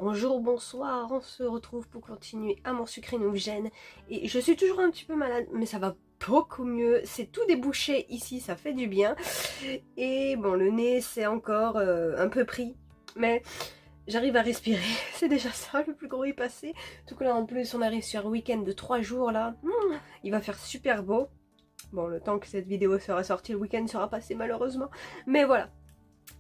Bonjour, bonsoir, on se retrouve pour continuer Amour sucré nous gêne. Et je suis toujours un petit peu malade, mais ça va beaucoup mieux. C'est tout débouché ici, ça fait du bien. Et bon, le nez c'est encore un peu pris, mais j'arrive à respirer. C'est déjà ça, le plus gros est passé. Tout que là en plus on arrive sur un week-end de 3 jours là. Il va faire super beau. Bon, le temps que cette vidéo sera sortie, le week-end sera passé malheureusement. Mais voilà.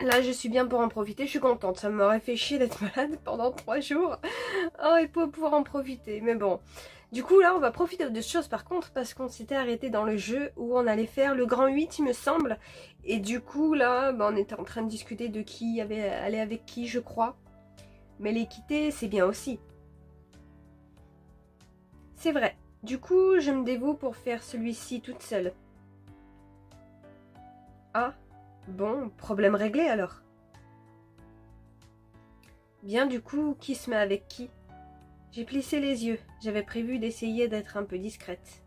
Là, je suis bien pour en profiter, je suis contente. Ça m'aurait fait chier d'être malade pendant 3 jours. Oh, et pour pouvoir en profiter. Mais bon. Du coup, là, on va profiter de choses par contre, parce qu'on s'était arrêté dans le jeu où on allait faire le grand 8, il me semble. Et du coup, là, bah, on était en train de discuter de qui allait avec qui, je crois. Mais l'équité, c'est bien aussi. C'est vrai. Du coup, je me dévoue pour faire celui-ci toute seule. Ah. Bon, problème réglé alors. Bien du coup, qui se met avec qui? J'ai plissé les yeux, j'avais prévu d'essayer d'être un peu discrète.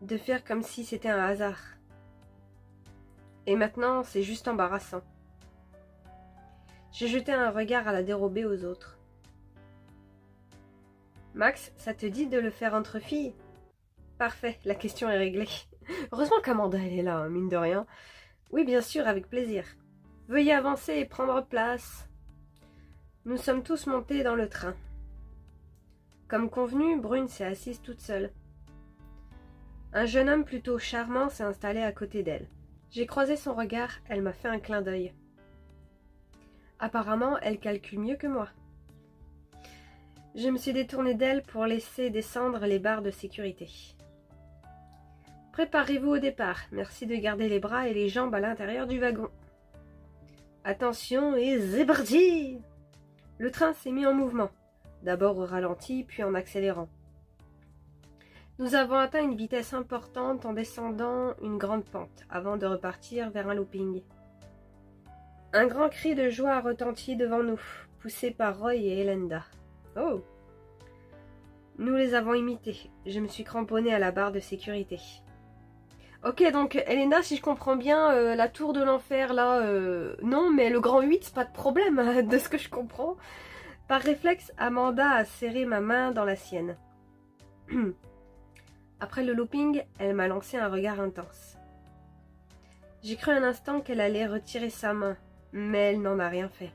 De faire comme si c'était un hasard. Et maintenant, c'est juste embarrassant. J'ai jeté un regard à la dérobée aux autres. Max, ça te dit de le faire entre filles? Parfait, la question est réglée. Heureusement qu'Amanda elle est là, mine de rien. Oui, bien sûr, avec plaisir. Veuillez avancer et prendre place. Nous sommes tous montés dans le train. Comme convenu, Brune s'est assise toute seule. Un jeune homme plutôt charmant s'est installé à côté d'elle. J'ai croisé son regard, elle m'a fait un clin d'œil. Apparemment, elle calcule mieux que moi. Je me suis détournée d'elle pour laisser descendre les barres de sécurité. Préparez-vous au départ. Merci de garder les bras et les jambes à l'intérieur du wagon. Attention et c'est parti! Le train s'est mis en mouvement, d'abord au ralenti, puis en accélérant. Nous avons atteint une vitesse importante en descendant une grande pente, avant de repartir vers un looping. Un grand cri de joie a retenti devant nous, poussé par Roy et Elenda. Oh! Nous les avons imités. Je me suis cramponnée à la barre de sécurité. Ok, donc Elena, si je comprends bien, la tour de l'enfer, là, non, mais le grand 8, c'est pas de problème, de ce que je comprends. Par réflexe, Amanda a serré ma main dans la sienne. Après le looping, elle m'a lancé un regard intense. J'ai cru un instant qu'elle allait retirer sa main, mais elle n'en a rien fait.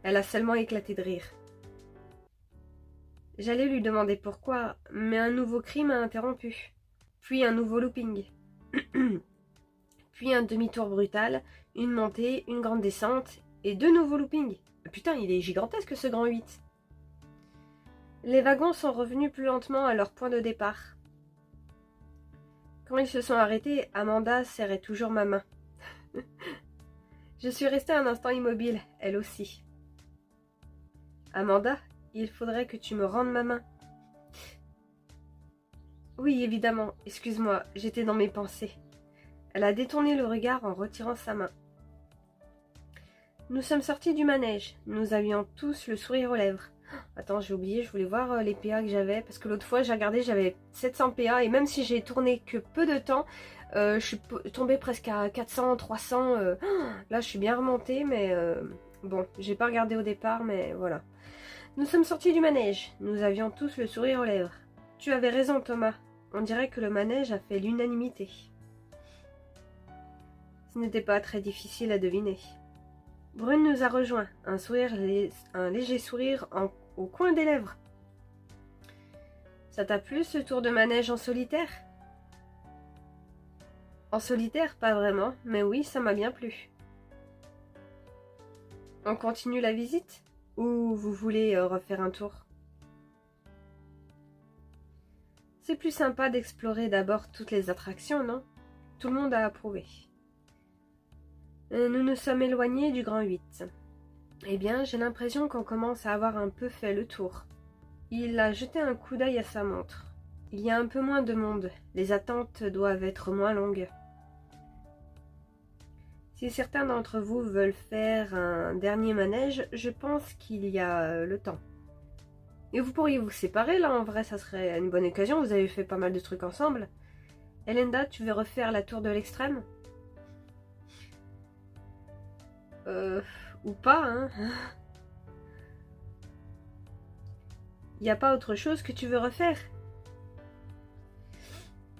Elle a seulement éclaté de rire. J'allais lui demander pourquoi, mais un nouveau cri m'a interrompu. Puis un nouveau looping. Puis un demi-tour brutal, une montée, une grande descente et deux nouveaux loopings. Putain, il est gigantesque ce grand 8. Les wagons sont revenus plus lentement à leur point de départ. Quand ils se sont arrêtés, Amanda serrait toujours ma main. Je suis restée un instant immobile, elle aussi. Amanda, il faudrait que tu me rendes ma main. Oui, évidemment, excuse-moi, j'étais dans mes pensées. Elle a détourné le regard en retirant sa main. Nous sommes sortis du manège. Nous avions tous le sourire aux lèvres. Attends, j'ai oublié, je voulais voir les PA que j'avais. Parce que l'autre fois, j'ai regardé, j'avais 700 PA. Et même si j'ai tourné que peu de temps, je suis tombée presque à 400, 300. Là, je suis bien remontée, mais bon, j'ai pas regardé au départ, mais voilà. Nous sommes sortis du manège. Nous avions tous le sourire aux lèvres. Tu avais raison, Thomas. On dirait que le manège a fait l'unanimité. Ce n'était pas très difficile à deviner. Brune nous a rejoints, un léger sourire au coin des lèvres. Ça t'a plu ce tour de manège en solitaire? En solitaire, pas vraiment, mais oui, ça m'a bien plu. On continue la visite? Ou vous voulez refaire un tour? C'est plus sympa d'explorer d'abord toutes les attractions, non? Tout le monde a approuvé. Nous nous sommes éloignés du grand 8. Eh bien, j'ai l'impression qu'on commence à avoir un peu fait le tour. Il a jeté un coup d'œil à sa montre. Il y a un peu moins de monde. Les attentes doivent être moins longues. Si certains d'entre vous veulent faire un dernier manège, je pense qu'il y a le temps. Et vous pourriez vous séparer, là, en vrai, ça serait une bonne occasion. Vous avez fait pas mal de trucs ensemble. Elenda, tu veux refaire la tour de l'extrême? Ou pas, hein. Y a pas autre chose que tu veux refaire?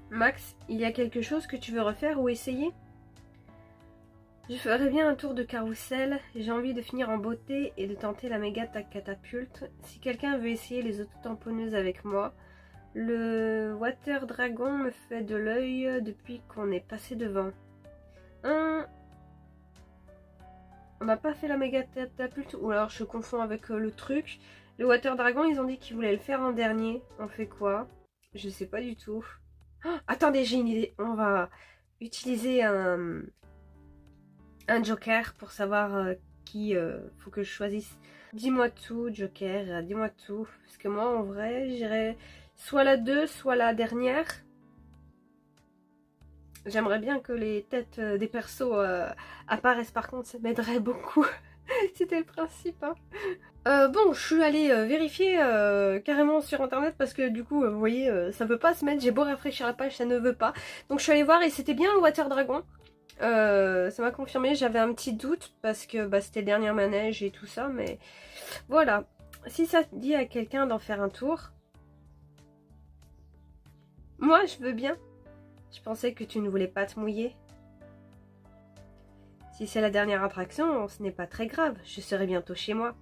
Max, il y a quelque chose que tu veux refaire ou essayer? Je ferais bien un tour de carrousel, j'ai envie de finir en beauté et de tenter la méga catapulte. Si quelqu'un veut essayer les auto-tamponneuses avec moi, le Water Dragon me fait de l'œil depuis qu'on est passé devant. On n'a pas fait la méga catapulte, ou alors je confonds avec le truc. Le Water Dragon, ils ont dit qu'ils voulaient le faire en dernier. On fait quoi? Je sais pas du tout. Oh, attendez, j'ai une idée. On va utiliser un joker pour savoir qui faut que je choisisse. Dis-moi tout, joker, dis-moi tout. Parce que moi, en vrai, j'irais soit la 2, soit la dernière. J'aimerais bien que les têtes des persos apparaissent, par contre, ça m'aiderait beaucoup. C'était le principe, hein. Bon, je suis allée vérifier carrément sur internet parce que du coup, vous voyez, ça veut pas se mettre. J'ai beau rafraîchir la page, ça ne veut pas. Donc je suis allée voir et c'était bien le Water Dragon. Ça m'a confirmé, j'avais un petit doute parce que bah, c'était le dernier manège et tout ça, mais voilà. Si ça te dit à quelqu'un d'en faire un tour, moi je veux bien. Je pensais que tu ne voulais pas te mouiller. Si c'est la dernière attraction, ce n'est pas très grave, je serai bientôt chez moi.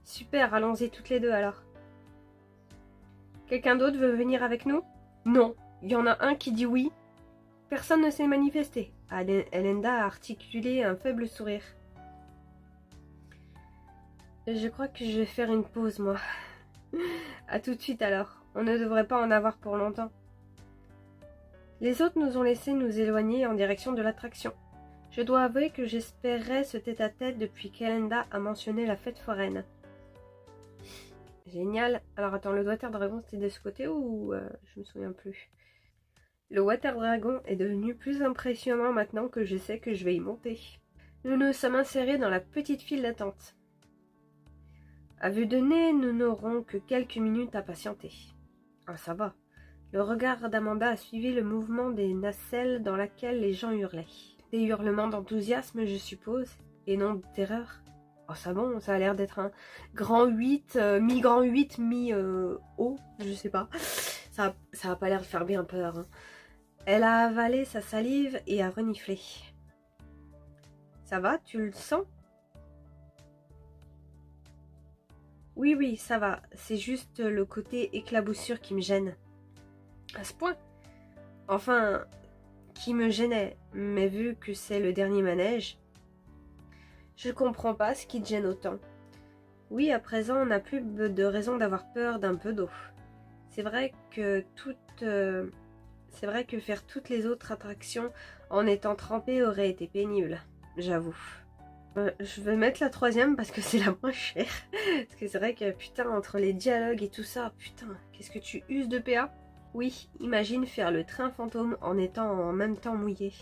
Super, allons-y toutes les deux alors. Quelqu'un d'autre veut venir avec nous? Non, il y en a un qui dit oui. Personne ne s'est manifesté. Elenda a articulé un faible sourire. Je crois que je vais faire une pause, moi. À tout de suite alors. On ne devrait pas en avoir pour longtemps. Les autres nous ont laissé nous éloigner en direction de l'attraction. Je dois avouer que j'espérais ce tête-à-tête depuis qu'Elenda a mentionné la fête foraine. Génial. Alors attends, le Water Dragon c'était de ce côté ou je me souviens plus. Le Water Dragon est devenu plus impressionnant maintenant que je sais que je vais y monter. Nous nous sommes insérés dans la petite file d'attente. À vue de nez, nous n'aurons que quelques minutes à patienter. Ah, ça va. Le regard d'Amanda a suivi le mouvement des nacelles dans laquelle les gens hurlaient. Des hurlements d'enthousiasme, je suppose, et non de terreur. Oh, ça bon, ça a l'air d'être un grand 8, mi-grand 8, mi-haut, je sais pas. Ça a pas l'air de faire bien peur, hein. Elle a avalé sa salive et a reniflé. Ça va, tu le sens? Oui, ça va. C'est juste le côté éclaboussure qui me gêne. À ce point? Enfin, qui me gênait. Mais vu que c'est le dernier manège, je comprends pas ce qui te gêne autant. Oui, à présent, on n'a plus de raison d'avoir peur d'un peu d'eau. C'est vrai que faire toutes les autres attractions en étant trempée aurait été pénible, j'avoue. Je vais mettre la 3e parce que c'est la moins chère. Parce que c'est vrai que putain, entre les dialogues et tout ça, putain, qu'est-ce que tu uses de PA? Oui, imagine faire le train fantôme en étant en même temps mouillé.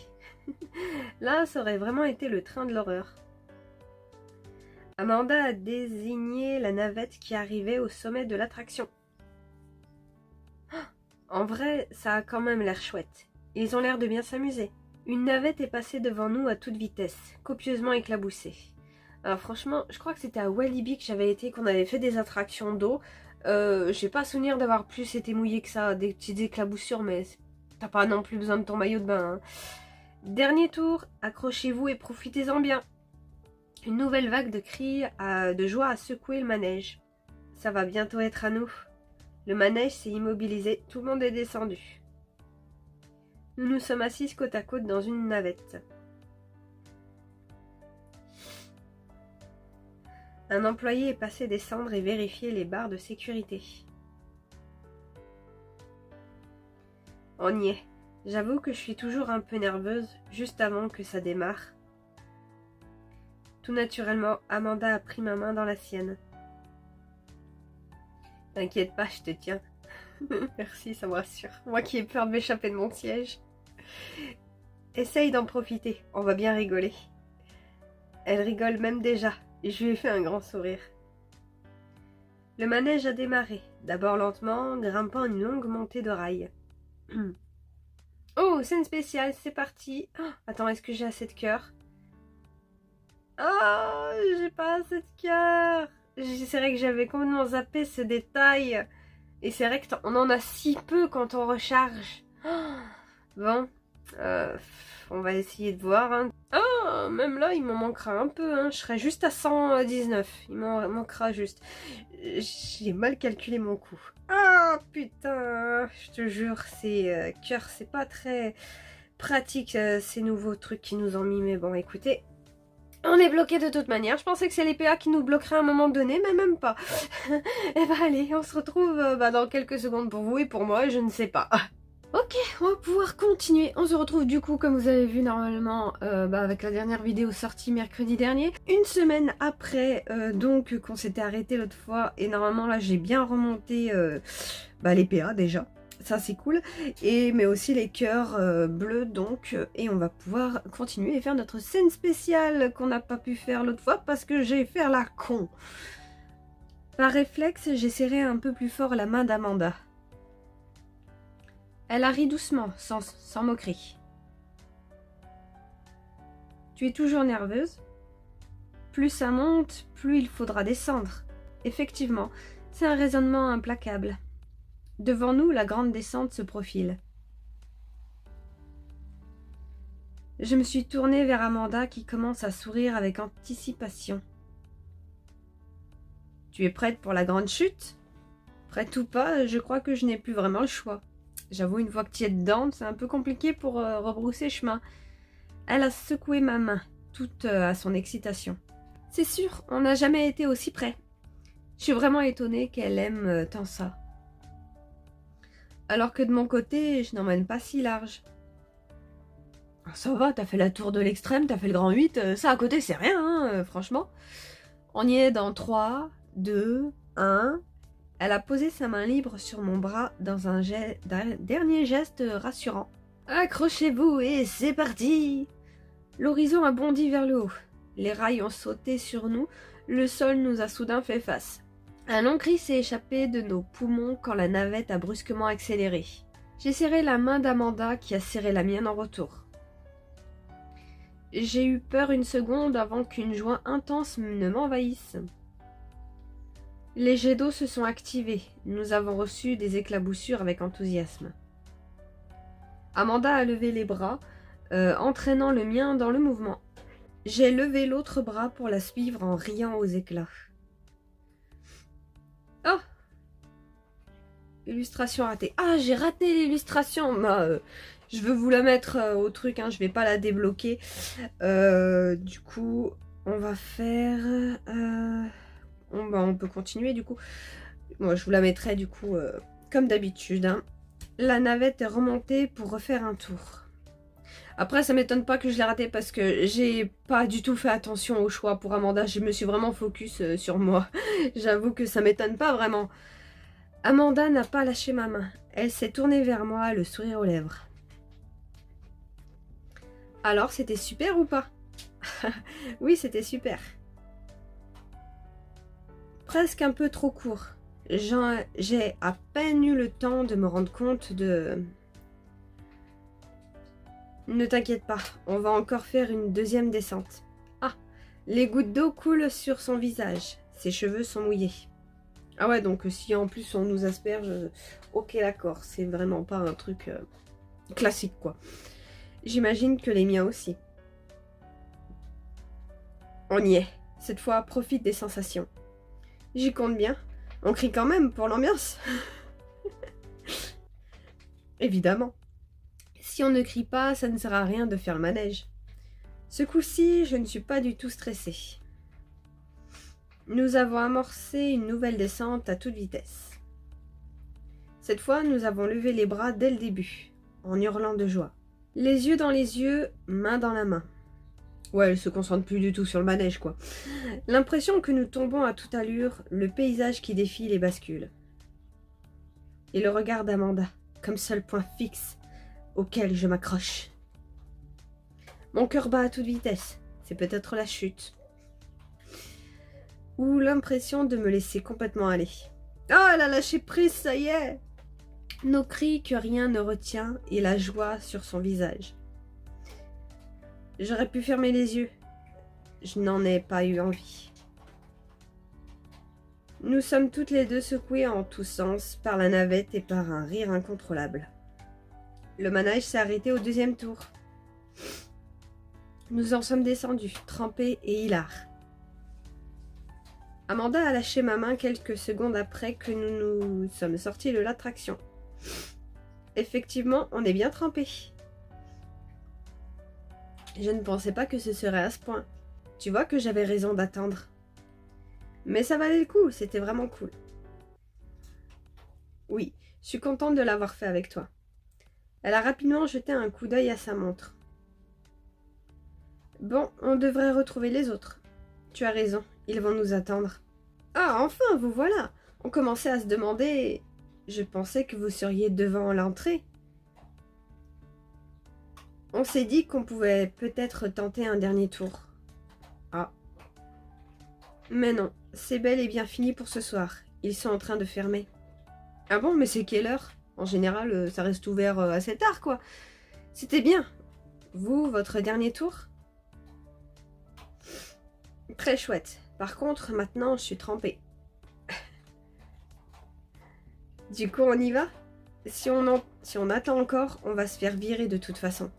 Là, ça aurait vraiment été le train de l'horreur. Amanda a désigné la navette qui arrivait au sommet de l'attraction. En vrai, ça a quand même l'air chouette. Ils ont l'air de bien s'amuser. Une navette est passée devant nous à toute vitesse, copieusement éclaboussée. Alors franchement, je crois que c'était à Walibi que j'avais été, qu'on avait fait des attractions d'eau. J'ai pas souvenir d'avoir plus été mouillé que ça, des petites éclaboussures, mais t'as pas non plus besoin de ton maillot de bain, hein. Dernier tour, accrochez-vous et profitez-en bien. Une nouvelle vague de cris de joie a secoué le manège. Ça va bientôt être à nous. Le manège s'est immobilisé, tout le monde est descendu. Nous nous sommes assis côte à côte dans une navette. Un employé est passé descendre et vérifier les barres de sécurité. On y est. J'avoue que je suis toujours un peu nerveuse, juste avant que ça démarre. Tout naturellement, Amanda a pris ma main dans la sienne. T'inquiète pas, je te tiens. Merci, ça me rassure. Moi qui ai peur de m'échapper de mon siège. Essaye d'en profiter, on va bien rigoler. Elle rigole même déjà, et je lui ai fait un grand sourire. Le manège a démarré, d'abord lentement, grimpant une longue montée de rails. Oh, scène spéciale, c'est parti. Oh, attends, est-ce que j'ai assez de cœur? Ah, j'ai pas assez de cœur. C'est vrai que j'avais complètement zappé ce détail. Et c'est vrai qu'on en a si peu quand on recharge. Oh, bon, euh, on va essayer de voir. Hein. Ah, même là, il m'en manquera un peu. Hein. Je serai juste à 119. Il m'en manquera juste. J'ai mal calculé mon coup. Ah, putain, je te jure, ces cœurs, c'est pas très pratique, ces nouveaux trucs qu'ils nous ont mis. Mais bon, écoutez, on est bloqué de toute manière. Je pensais que c'est les PA qui nous bloqueraient à un moment donné, mais même pas. Et bah allez, on se retrouve dans quelques secondes pour vous et pour moi, je ne sais pas. Ok, on va pouvoir continuer. On se retrouve du coup, comme vous avez vu normalement, avec la dernière vidéo sortie mercredi dernier. Une semaine après, donc, qu'on s'était arrêté l'autre fois. Et normalement, là, j'ai bien remonté les PA déjà. Ça, c'est cool. Mais aussi les cœurs bleus, donc. Et on va pouvoir continuer et faire notre scène spéciale qu'on n'a pas pu faire l'autre fois parce que j'ai fait la con. Par réflexe, j'ai serré un peu plus fort la main d'Amanda. Elle a ri doucement, sans moquerie. Tu es toujours nerveuse? Plus ça monte, plus il faudra descendre. Effectivement, c'est un raisonnement implacable. Devant nous, la grande descente se profile. Je me suis tournée vers Amanda qui commence à sourire avec anticipation. Tu es prête pour la grande chute? Prête ou pas, je crois que je n'ai plus vraiment le choix. J'avoue, une fois que tu es dedans, c'est un peu compliqué pour rebrousser chemin. Elle a secoué ma main, toute à son excitation. C'est sûr, on n'a jamais été aussi près. Je suis vraiment étonnée qu'elle aime tant ça. Alors que de mon côté, je n'emmène pas si large. Ça va, t'as fait la tour de l'extrême, t'as fait le grand 8, ça à côté c'est rien, hein, franchement. On y est dans 3, 2, 1... Elle a posé sa main libre sur mon bras dans un dernier geste rassurant. Accrochez-vous et c'est parti! L'horizon a bondi vers le haut. Les rails ont sauté sur nous, le sol nous a soudain fait face. Un long cri s'est échappé de nos poumons quand la navette a brusquement accéléré. J'ai serré la main d'Amanda qui a serré la mienne en retour. J'ai eu peur une seconde avant qu'une joie intense ne m'envahisse. Les jets d'eau se sont activés. Nous avons reçu des éclaboussures avec enthousiasme. Amanda a levé les bras, entraînant le mien dans le mouvement. J'ai levé l'autre bras pour la suivre en riant aux éclats. Oh! Illustration ratée. Ah, j'ai raté l'illustration. Je veux vous la mettre au truc, hein, je vais pas la débloquer. Du coup, on va faire... on peut continuer du coup. Moi, je vous la mettrai du coup comme d'habitude. Hein. La navette est remontée pour refaire un tour. Après, ça m'étonne pas que je l'ai raté parce que j'ai pas du tout fait attention au choix pour Amanda. Je me suis vraiment focus sur moi. J'avoue que ça m'étonne pas vraiment. Amanda n'a pas lâché ma main. Elle s'est tournée vers moi, le sourire aux lèvres. Alors, c'était super ou pas? Oui, c'était super. Presque un peu trop court. J'ai à peine eu le temps de me rendre compte de... Ne t'inquiète pas, on va encore faire une deuxième descente. Ah, les gouttes d'eau coulent sur son visage. Ses cheveux sont mouillés. Ah ouais, donc si en plus on nous asperge... Ok, d'accord, c'est vraiment pas un truc classique, quoi. J'imagine que les miens aussi. On y est. Cette fois, profite des sensations. J'y compte bien. On crie quand même pour l'ambiance. Évidemment. Si on ne crie pas, ça ne sert à rien de faire le manège. Ce coup-ci, je ne suis pas du tout stressée. Nous avons amorcé une nouvelle descente à toute vitesse. Cette fois, nous avons levé les bras dès le début, en hurlant de joie. Les yeux dans les yeux, main dans la main. Ouais, elle se concentre plus du tout sur le manège, quoi. L'impression que nous tombons à toute allure, le paysage qui défile et bascule. Et le regard d'Amanda, comme seul point fixe auquel je m'accroche. Mon cœur bat à toute vitesse, c'est peut-être la chute. Ou l'impression de me laisser complètement aller. Oh, elle a lâché prise, ça y est! Nos cris que rien ne retient et la joie sur son visage. J'aurais pu fermer les yeux. je n'en ai pas eu envie. Nous sommes toutes les deux secouées en tous sens par la navette et par un rire incontrôlable. Le manège s'est arrêté au deuxième tour. Nous en sommes descendus, trempés et hilars. Amanda a lâché ma main quelques secondes après que nous sommes sortis de l'attraction. Effectivement, on est bien trempés. Je ne pensais pas que ce serait à ce point. Tu vois que j'avais raison d'attendre. Mais ça valait le coup, c'était vraiment cool. Oui, je suis contente de l'avoir fait avec toi. Elle a rapidement jeté un coup d'œil à sa montre. Bon, on devrait retrouver les autres. Tu as raison, ils vont nous attendre. Ah, enfin, vous voilà. On commençait à se demander... Je pensais que vous seriez devant l'entrée. On s'est dit qu'on pouvait peut-être tenter un dernier tour. Ah. Mais non, c'est bel et bien fini pour ce soir. Ils sont en train de fermer. Ah bon, mais c'est quelle heure? En général, ça reste ouvert assez tard, quoi. C'était bien. Vous, votre dernier tour? Très chouette. Par contre, maintenant, je suis trempée. Du coup, on y va? Si on attend encore, on va se faire virer de toute façon.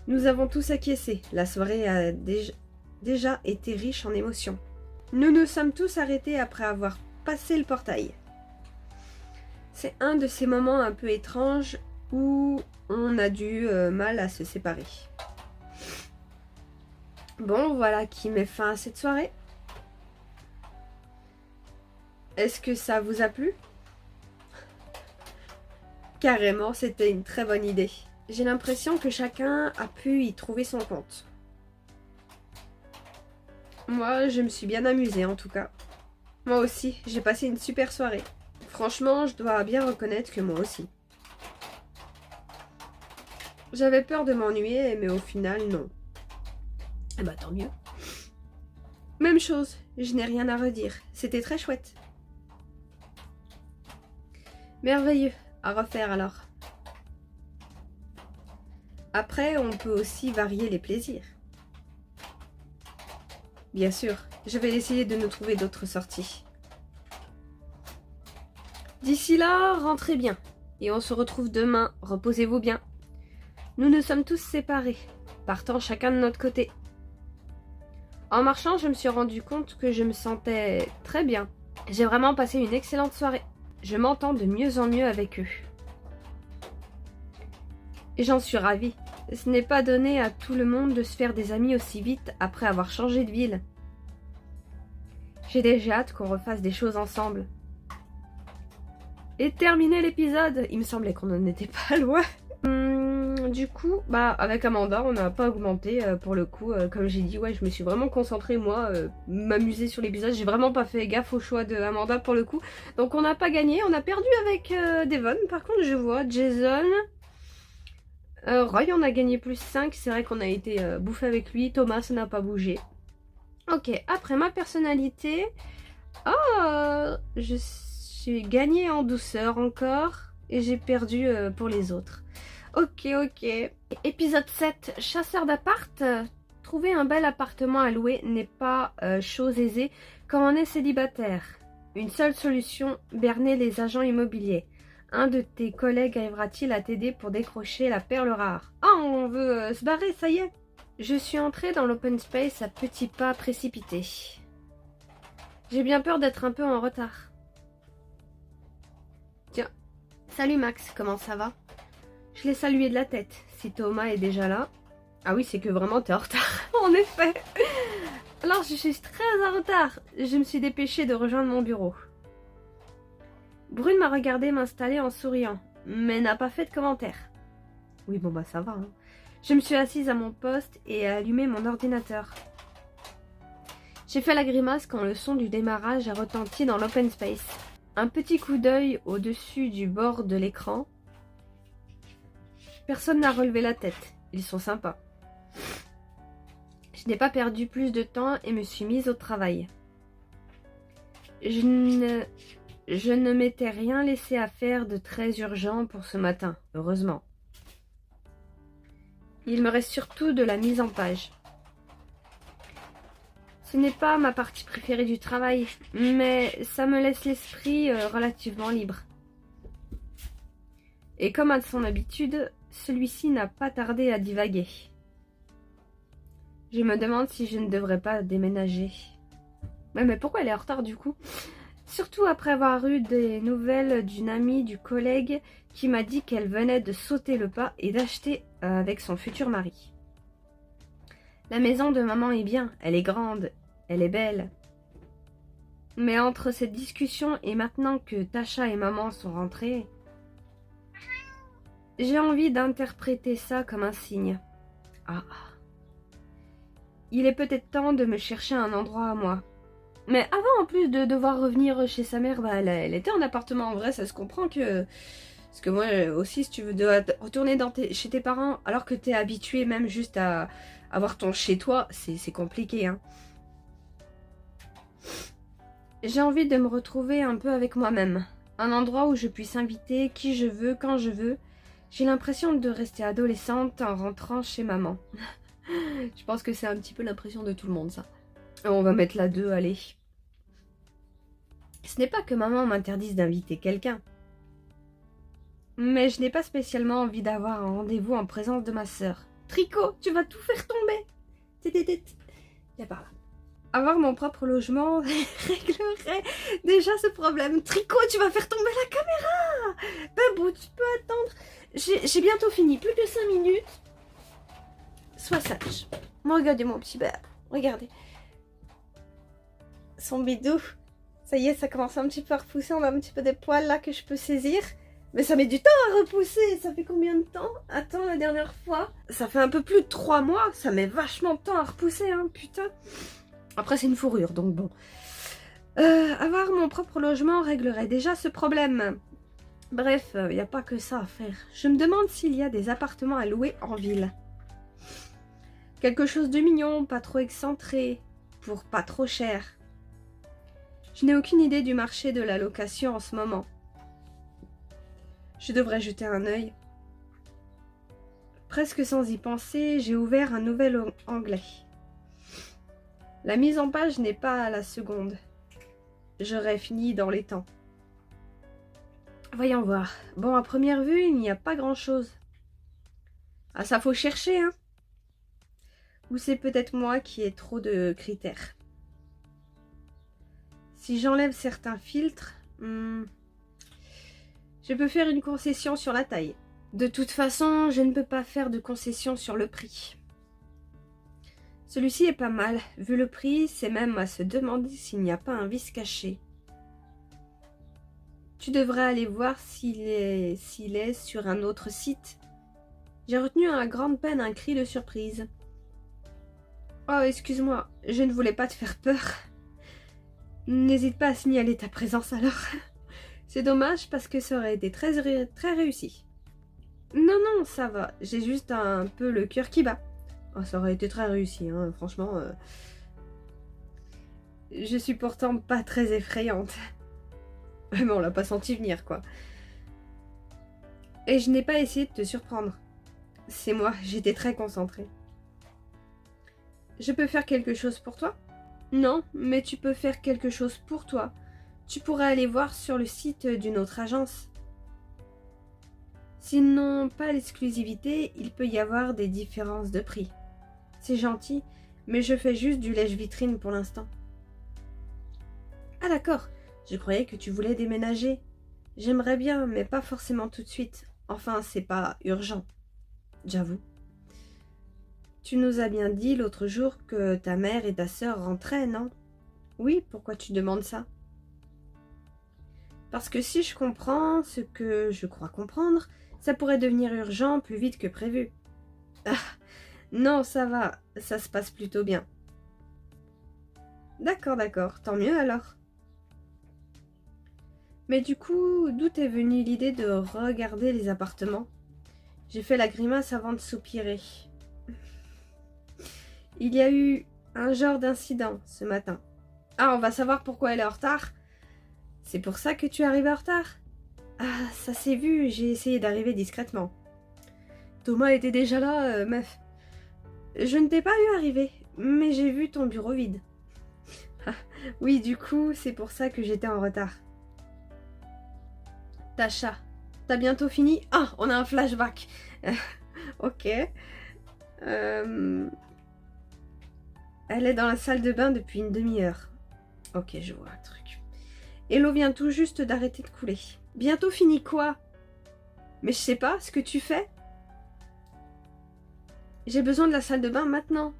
Nous avons tous acquiescé. La soirée a déjà été riche en émotions. Nous nous sommes tous arrêtés après avoir passé le portail. C'est un de ces moments un peu étranges où on a du mal à se séparer. Bon, voilà qui met fin à cette soirée. Est-ce que ça vous a plu? Carrément, c'était une très bonne idée. J'ai l'impression que chacun a pu y trouver son compte. Moi, je me suis bien amusée en tout cas. Moi aussi, j'ai passé une super soirée. Franchement, je dois bien reconnaître que moi aussi. J'avais peur de m'ennuyer, mais au final, non. Eh bah tant mieux. Même chose, je n'ai rien à redire. C'était très chouette. Merveilleux. À refaire alors. Après, on peut aussi varier les plaisirs. Bien sûr, je vais essayer de nous trouver d'autres sorties. D'ici là, rentrez bien. Et on se retrouve demain. Reposez-vous bien. Nous nous sommes tous séparés, partant chacun de notre côté. En marchant, je me suis rendu compte que je me sentais très bien. J'ai vraiment passé une excellente soirée. Je m'entends de mieux en mieux avec eux. Et j'en suis ravie. Ce n'est pas donné à tout le monde de se faire des amis aussi vite après avoir changé de ville. J'ai déjà hâte qu'on refasse des choses ensemble. Et terminer l'épisode. Il me semblait qu'on n'en était pas loin. Du coup, avec Amanda, on n'a pas augmenté pour le coup. Comme j'ai dit, ouais, je me suis vraiment concentrée, moi, m'amuser sur l'épisode. J'ai vraiment pas fait gaffe au choix de Amanda pour le coup. Donc on n'a pas gagné, on a perdu avec Devon. Par contre, je vois Jason... Roy, on a gagné plus 5. C'est vrai qu'on a été bouffé avec lui. Thomas, ça n'a pas bougé. Ok, après ma personnalité... j'ai gagné en douceur encore. Et j'ai perdu pour les autres. Ok. Épisode 7, chasseur d'appart. Trouver un bel appartement à louer n'est pas chose aisée quand on est célibataire. Une seule solution, berner les agents immobiliers. Un de tes collègues arrivera-t-il à t'aider pour décrocher la perle rare? Ah, on veut se barrer, ça y est. Je suis entrée dans l'open space à petits pas précipités. J'ai bien peur d'être un peu en retard. Tiens, salut Max, comment ça va? Je l'ai salué de la tête. Si Thomas est déjà là... Ah oui, c'est que vraiment t'es en retard. En effet. Alors, je suis très en retard. Je me suis dépêchée de rejoindre mon bureau. Brune m'a regardé m'installer en souriant, mais n'a pas fait de commentaire. Oui, bon ça va. Hein. Je me suis assise à mon poste et ai allumé mon ordinateur. J'ai fait la grimace quand le son du démarrage a retenti dans l'open space. Un petit coup d'œil au-dessus du bord de l'écran. Personne n'a relevé la tête. Ils sont sympas. Je n'ai pas perdu plus de temps et me suis mise au travail. Je ne m'étais rien laissé à faire de très urgent pour ce matin, heureusement. Il me reste surtout de la mise en page. Ce n'est pas ma partie préférée du travail, mais ça me laisse l'esprit relativement libre. Et comme à son habitude, celui-ci n'a pas tardé à divaguer. Je me demande si je ne devrais pas déménager. Mais pourquoi elle est en retard du coup? Surtout après avoir eu des nouvelles d'une amie du collègue qui m'a dit qu'elle venait de sauter le pas et d'acheter avec son futur mari. La maison de maman est bien, elle est grande, elle est belle. Mais entre cette discussion et maintenant que Tasha et maman sont rentrées, j'ai envie d'interpréter ça comme un signe. Ah, il est peut-être temps de me chercher un endroit à moi. Mais avant, en plus de devoir revenir chez sa mère, elle était en appartement. En vrai, ça se comprend que... Parce que moi aussi, si tu veux retourner chez tes parents, alors que t'es habitué même juste à avoir ton chez-toi, c'est compliqué, hein. J'ai envie de me retrouver un peu avec moi-même. Un endroit où je puisse inviter qui je veux, quand je veux. J'ai l'impression de rester adolescente en rentrant chez maman. Je pense que c'est un petit peu l'impression de tout le monde, ça. On va mettre la 2, allez. Ce n'est pas que maman m'interdise d'inviter quelqu'un. Mais je n'ai pas spécialement envie d'avoir un rendez-vous en présence de ma sœur. Tricot, tu vas tout faire tomber. Viens par là. Avoir mon propre logement réglerait déjà ce problème. Tricot, tu vas faire tomber la caméra. Babou, tu peux attendre. J'ai bientôt fini, plus que 5 minutes. Sois sage. Regardez mon petit bébé. Regardez. Son bidou. Ça y est, ça commence un petit peu à repousser. On a un petit peu des poils là que je peux saisir. Mais ça met du temps à repousser. Ça fait combien de temps? Attends, la dernière fois. Ça fait un peu plus de 3 mois. Ça met vachement de temps à repousser, hein, putain. Après, c'est une fourrure, donc bon. Avoir mon propre logement réglerait déjà ce problème. Bref, il n'y a pas que ça à faire. Je me demande s'il y a des appartements à louer en ville. Quelque chose de mignon, pas trop excentré, pour pas trop cher. Je n'ai aucune idée du marché de la location en ce moment. Je devrais jeter un œil. Presque sans y penser, j'ai ouvert un nouvel onglet. La mise en page n'est pas à la seconde. J'aurais fini dans les temps. Voyons voir. Bon, à première vue, il n'y a pas grand-chose. Ah, ça faut chercher, hein. Ou c'est peut-être moi qui ai trop de critères. Si j'enlève certains filtres, je peux faire une concession sur la taille. De toute façon, je ne peux pas faire de concession sur le prix. Celui-ci est pas mal. Vu le prix, c'est même à se demander s'il n'y a pas un vice caché. Tu devrais aller voir s'il est sur un autre site. J'ai retenu à grande peine un cri de surprise. Oh, excuse-moi, je ne voulais pas te faire peur. N'hésite pas à signaler ta présence alors. C'est dommage parce que ça aurait été très réussi. Non, non, ça va. J'ai juste un peu le cœur qui bat. Oh, ça aurait été très réussi, hein, franchement. Je suis pourtant pas très effrayante. Mais on l'a pas senti venir, quoi. Et je n'ai pas essayé de te surprendre. C'est moi, j'étais très concentrée. Je peux faire quelque chose pour toi? Non, mais tu peux faire quelque chose pour toi. Tu pourrais aller voir sur le site d'une autre agence. S'ils n'ont pas l'exclusivité, il peut y avoir des différences de prix. C'est gentil, mais je fais juste du lèche-vitrine pour l'instant. Ah d'accord, je croyais que tu voulais déménager. J'aimerais bien, mais pas forcément tout de suite. Enfin, c'est pas urgent. J'avoue. Tu nous as bien dit l'autre jour que ta mère et ta sœur rentraient, non? Oui, pourquoi tu demandes ça? Parce que si je comprends ce que je crois comprendre, ça pourrait devenir urgent plus vite que prévu. Ah, non, ça va, ça se passe plutôt bien. D'accord, tant mieux alors. Mais du coup, d'où t'est venue l'idée de regarder les appartements? J'ai fait la grimace avant de soupirer. Il y a eu un genre d'incident ce matin. Ah, on va savoir pourquoi elle est en retard. C'est pour ça que tu arrives en retard? Ah, ça s'est vu, j'ai essayé d'arriver discrètement. Thomas était déjà là, meuf. Je ne t'ai pas vu arriver, mais j'ai vu ton bureau vide. Oui, du coup, c'est pour ça que j'étais en retard. Tasha, t'as bientôt fini? Ah, on a un flashback. Ok. Elle est dans la salle de bain depuis une demi-heure. Ok, je vois un truc. Et l'eau vient tout juste d'arrêter de couler. Bientôt fini quoi? Mais je sais pas, ce que tu fais? J'ai besoin de la salle de bain maintenant.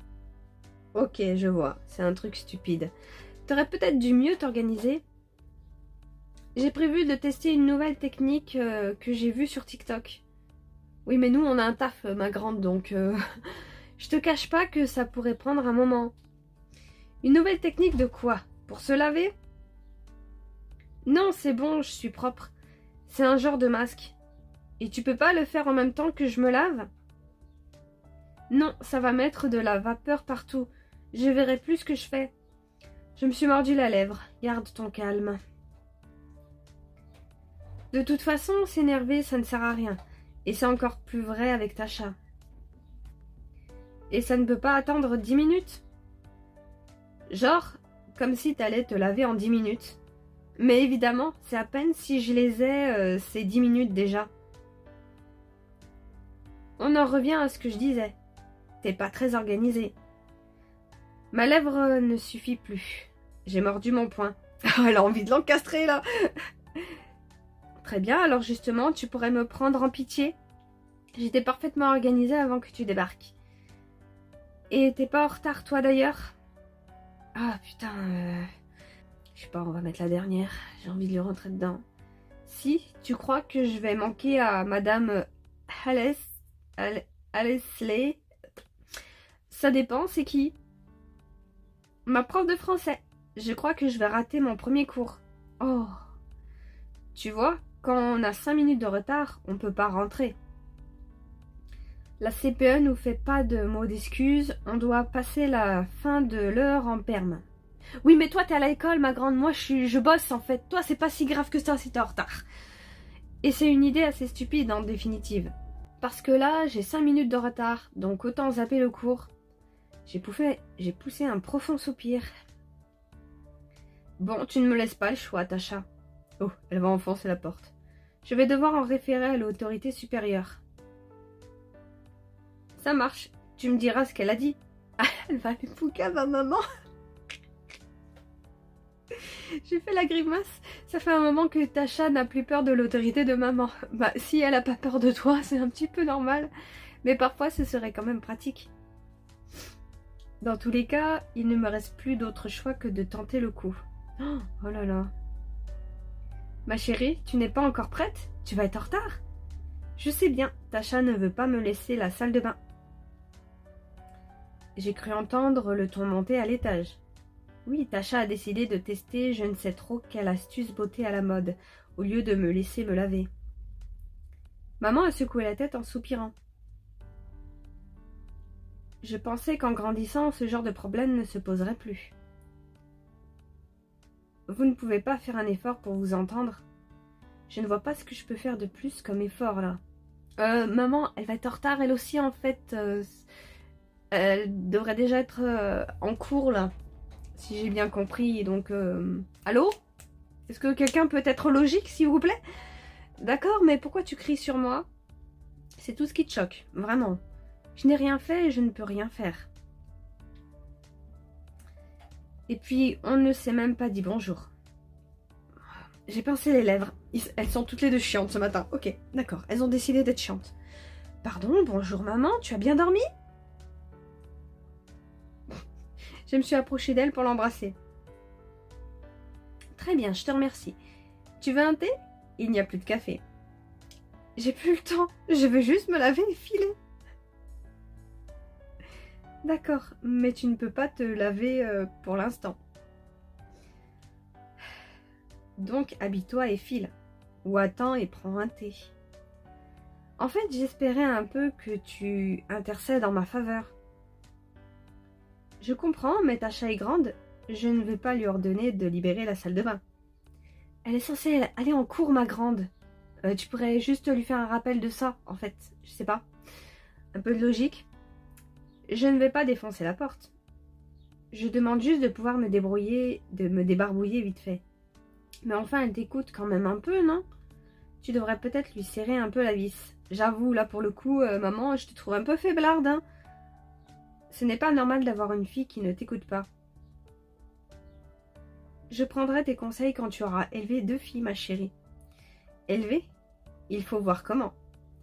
Ok, je vois, c'est un truc stupide. T'aurais peut-être dû mieux t'organiser. J'ai prévu de tester une nouvelle technique que j'ai vue sur TikTok. Oui, mais nous, on a un taf, ma grande, donc je te cache pas que ça pourrait prendre un moment. Une nouvelle technique de quoi? Pour se laver? Non, c'est bon, je suis propre. C'est un genre de masque. Et tu peux pas le faire en même temps que je me lave? Non, ça va mettre de la vapeur partout. Je verrai plus ce que je fais. Je me suis mordu la lèvre. Garde ton calme. De toute façon, s'énerver, ça ne sert à rien. Et c'est encore plus vrai avec Tasha. Et ça ne peut pas attendre 10 minutes? Genre, comme si t'allais te laver en 10 minutes. Mais évidemment, c'est à peine si je les ai ces 10 minutes déjà. On en revient à ce que je disais. T'es pas très organisé. Ma lèvre ne suffit plus. J'ai mordu mon poing. Elle a envie de l'encastrer là. Très bien, alors justement, tu pourrais me prendre en pitié? J'étais parfaitement organisée avant que tu débarques. Et t'es pas en retard toi d'ailleurs? Ah putain, je sais pas, on va mettre la dernière. J'ai envie de lui rentrer dedans. Si, tu crois que je vais manquer à Madame Hallesley? Ça dépend, c'est qui? Ma prof de français. Je crois que je vais rater mon premier cours. Oh. Tu vois, quand on a 5 minutes de retard, on peut pas rentrer. La CPE nous fait pas de mots d'excuses, on doit passer la fin de l'heure en perme. Oui, mais toi t'es à l'école, ma grande, moi je bosse en fait. Toi c'est pas si grave que ça si t'es en retard. Et c'est une idée assez stupide en définitive. Parce que là, j'ai 5 minutes de retard, donc autant zapper le cours. J'ai poussé un profond soupir. Bon, tu ne me laisses pas le choix, Tasha. Oh, elle va enfoncer la porte. Je vais devoir en référer à l'autorité supérieure. Ça marche, tu me diras ce qu'elle a dit. Ah, elle va aller foutre à ma maman. J'ai fait la grimace. Ça fait un moment que Tasha n'a plus peur de l'autorité de maman. Bah, si elle a pas peur de toi, c'est un petit peu normal. Mais parfois, ce serait quand même pratique. Dans tous les cas, il ne me reste plus d'autre choix que de tenter le coup. Oh là là. Ma chérie, tu n'es pas encore prête? Tu vas être en retard. Je sais bien, Tasha ne veut pas me laisser la salle de bain. J'ai cru entendre le ton monter à l'étage. Oui, Tasha a décidé de tester je ne sais trop quelle astuce beauté à la mode, au lieu de me laisser me laver. Maman a secoué la tête en soupirant. Je pensais qu'en grandissant, ce genre de problème ne se poserait plus. Vous ne pouvez pas faire un effort pour vous entendre? Je ne vois pas ce que je peux faire de plus comme effort, là. Maman, elle va être en retard, elle aussi, en fait. Elle devrait déjà être en cours, là. Si j'ai bien compris, donc... Allô? Est-ce que quelqu'un peut être logique, s'il vous plaît? D'accord, mais pourquoi tu cries sur moi? C'est tout ce qui te choque, vraiment. Je n'ai rien fait et je ne peux rien faire. Et puis, on ne s'est même pas dit bonjour. J'ai pincé les lèvres. Elles sont toutes les deux chiantes ce matin. Ok, d'accord, elles ont décidé d'être chiantes. Pardon, bonjour maman, tu as bien dormi? Je me suis approchée d'elle pour l'embrasser. Très bien, je te remercie. Tu veux un thé? Il n'y a plus de café. J'ai plus le temps, je veux juste me laver et filer. D'accord, mais tu ne peux pas te laver pour l'instant. Donc habille-toi et file. Ou attends et prends un thé. En fait, j'espérais un peu que tu intercèdes en ma faveur. Je comprends, mais Tasha est grande. Je ne vais pas lui ordonner de libérer la salle de bain. Elle est censée aller en cours, ma grande. Tu pourrais juste lui faire un rappel de ça, en fait. Je sais pas. Un peu de logique. Je ne vais pas défoncer la porte. Je demande juste de pouvoir me débrouiller, de me débarbouiller vite fait. Mais enfin, elle t'écoute quand même un peu, non? Tu devrais peut-être lui serrer un peu la vis. J'avoue, là pour le coup, maman, je te trouve un peu faiblarde, hein. Ce n'est pas normal d'avoir une fille qui ne t'écoute pas. Je prendrai tes conseils quand tu auras élevé 2 filles, ma chérie. Élevé? Il faut voir comment.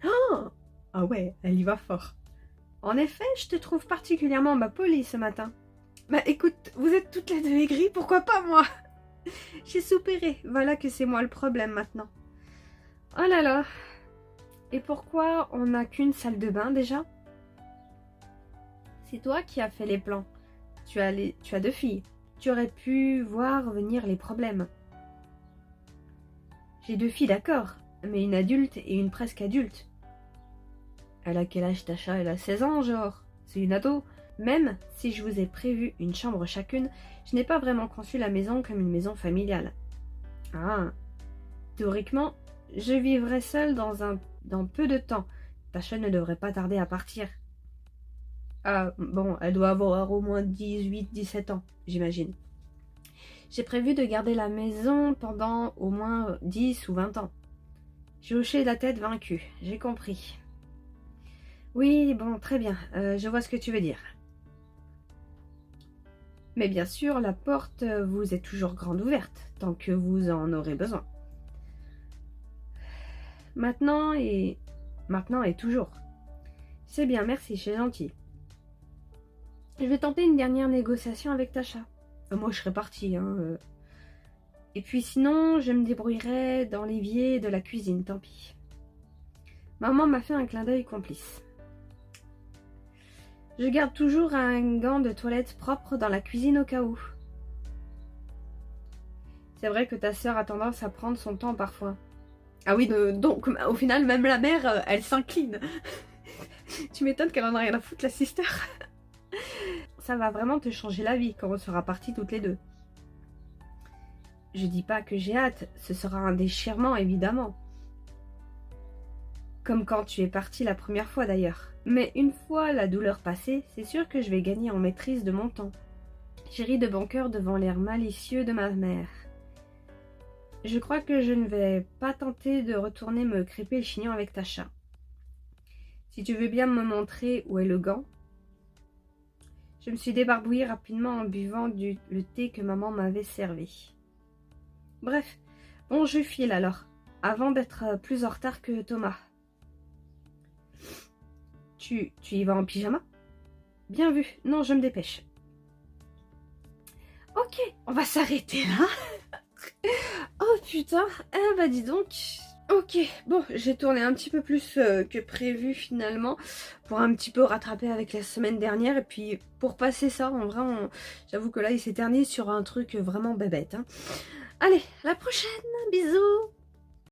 Oh! Ah ouais, elle y va fort. En effet, je te trouve particulièrement polie ce matin. Bah écoute, vous êtes toutes les deux aigries, pourquoi pas moi? J'ai soupiré, voilà que c'est moi le problème maintenant. Oh là là. Et pourquoi on n'a qu'une salle de bain déjà? C'est toi qui as fait les plans. Tu as 2 filles. Tu aurais pu voir venir les problèmes. J'ai 2 filles, d'accord, mais une adulte et une presque adulte. Elle a quel âge Tasha? Elle a 16 ans, genre. C'est une ado. Même si je vous ai prévu une chambre chacune, je n'ai pas vraiment conçu la maison comme une maison familiale. Ah. Théoriquement, je vivrai seule dans peu de temps. Tasha ne devrait pas tarder à partir. Ah, bon, elle doit avoir au moins 18-17 ans, j'imagine. J'ai prévu de garder la maison pendant au moins 10 ou 20 ans. J'ai hoché la tête vaincue, j'ai compris. Oui, bon, très bien, je vois ce que tu veux dire. Mais bien sûr, la porte vous est toujours grande ouverte, tant que vous en aurez besoin. Maintenant et toujours. C'est bien, merci, c'est gentil. Je vais tenter une dernière négociation avec Tasha. Moi, je serais partie, hein. Et puis sinon, je me débrouillerai dans l'évier de la cuisine, tant pis. Maman m'a fait un clin d'œil complice. Je garde toujours un gant de toilette propre dans la cuisine au cas où. C'est vrai que ta sœur a tendance à prendre son temps parfois. Ah oui, donc au final, même la mère, elle s'incline. Tu m'étonnes qu'elle en a rien à foutre, la sister. Ça va vraiment te changer la vie quand on sera partis toutes les deux. Je dis pas que j'ai hâte, ce sera un déchirement évidemment. Comme quand tu es partie la première fois d'ailleurs. Mais une fois la douleur passée, c'est sûr que je vais gagner en maîtrise de mon temps. J'ai ri de bon cœur devant l'air malicieux de ma mère. Je crois que je ne vais pas tenter de retourner me crêper le chignon avec Tasha. Si tu veux bien me montrer où est le gant. Je me suis débarbouillée rapidement en buvant le thé que maman m'avait servi. Bref, bon, je file alors, avant d'être plus en retard que Thomas. Tu y vas en pyjama? Bien vu, non, je me dépêche. Ok, on va s'arrêter là. Oh putain, dis donc. Ok, bon, j'ai tourné un petit peu plus que prévu finalement, pour un petit peu rattraper avec la semaine dernière, et puis pour passer ça, en vrai, j'avoue que là, il s'éternise sur un truc vraiment bébête. Hein. Allez, à la prochaine, bisous.